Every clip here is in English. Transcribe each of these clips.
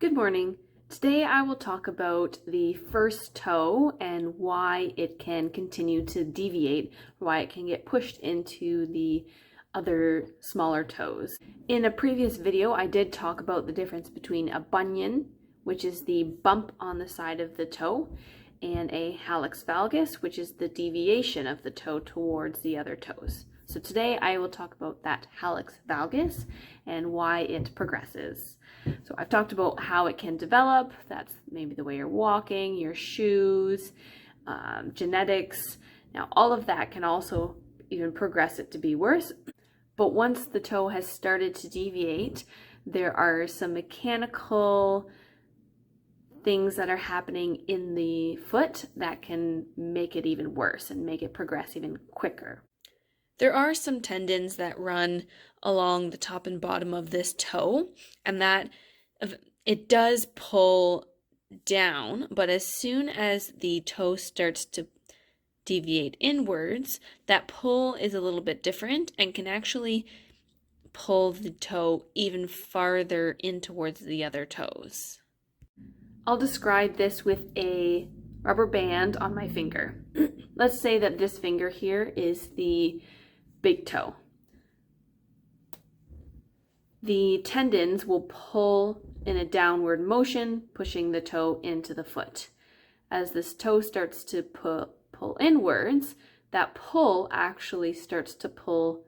Good morning. Today I will talk about the first toe and why it can continue to deviate, why it can get pushed into the other smaller toes. In a previous video, I did talk about the difference between a bunion, which is the bump on the side of the toe, and a hallux valgus, which is the deviation of the toe towards the other toes. So today I will talk about that hallux valgus and why it progresses. So I've talked about how it can develop. That's maybe the way you're walking, your shoes, genetics. Now all of that can also even progress it to be worse. But once the toe has started to deviate, there are some mechanical things that are happening in the foot that can make it even worse and make it progress even quicker. There are some tendons that run along the top and bottom of this toe, and that it does pull down, but as soon as the toe starts to deviate inwards, that pull is a little bit different and can actually pull the toe even farther in towards the other toes. I'll describe this with a rubber band on my finger. Let's say that this finger here is the big toe. The tendons will pull in a downward motion, pushing the toe into the foot. As this toe starts to pull inwards, that pull actually starts to pull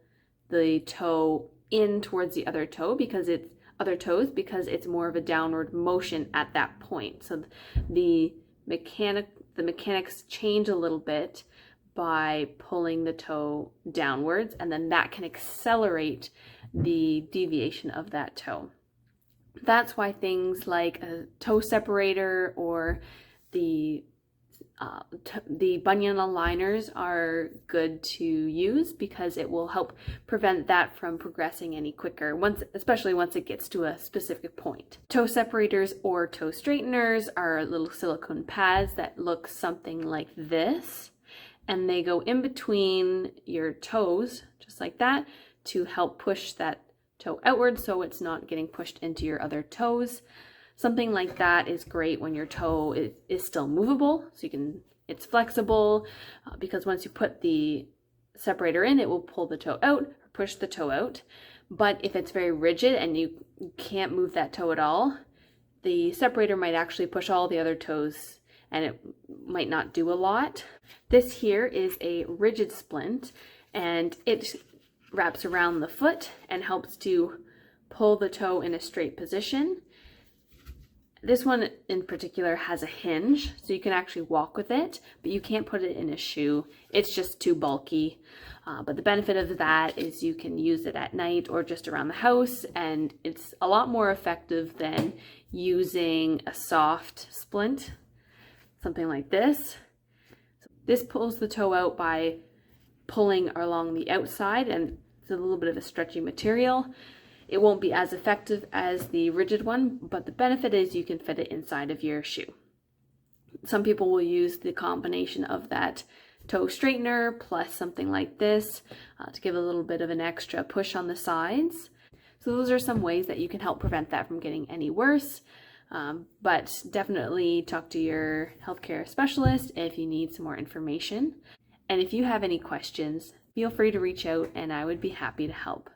the toe in towards the other toe because it's more of a downward motion at that point. So the mechanics change a little bit by pulling the toe downwards, and then that can accelerate the deviation of that toe. That's why things like a toe separator or the bunion aligners are good to use because it will help prevent that from progressing any quicker, especially once it gets to a specific point. Toe separators or toe straighteners are little silicone pads that look something like this, and they go in between your toes, just like that, to help push that toe outward so it's not getting pushed into your other toes. Something like that is great when your toe is still movable, so it's flexible, because once you put the separator in, it will pull the toe out or push the toe out. But if it's very rigid and you can't move that toe at all, the separator might actually push all the other toes and it might not do a lot. This here is a rigid splint, and it wraps around the foot and helps to pull the toe in a straight position. This one in particular has a hinge, so you can actually walk with it, but you can't put it in a shoe. It's just too bulky. But the benefit of that is you can use it at night or just around the house, and it's a lot more effective than using a soft splint, something like this. This pulls the toe out by pulling along the outside, and it's a little bit of a stretchy material. It won't be as effective as the rigid one, but the benefit is you can fit it inside of your shoe. Some people will use the combination of that toe straightener plus something like this to give a little bit of an extra push on the sides. So those are some ways that you can help prevent that from getting any worse. But definitely talk to your healthcare specialist if you need some more information. And if you have any questions, feel free to reach out and I would be happy to help.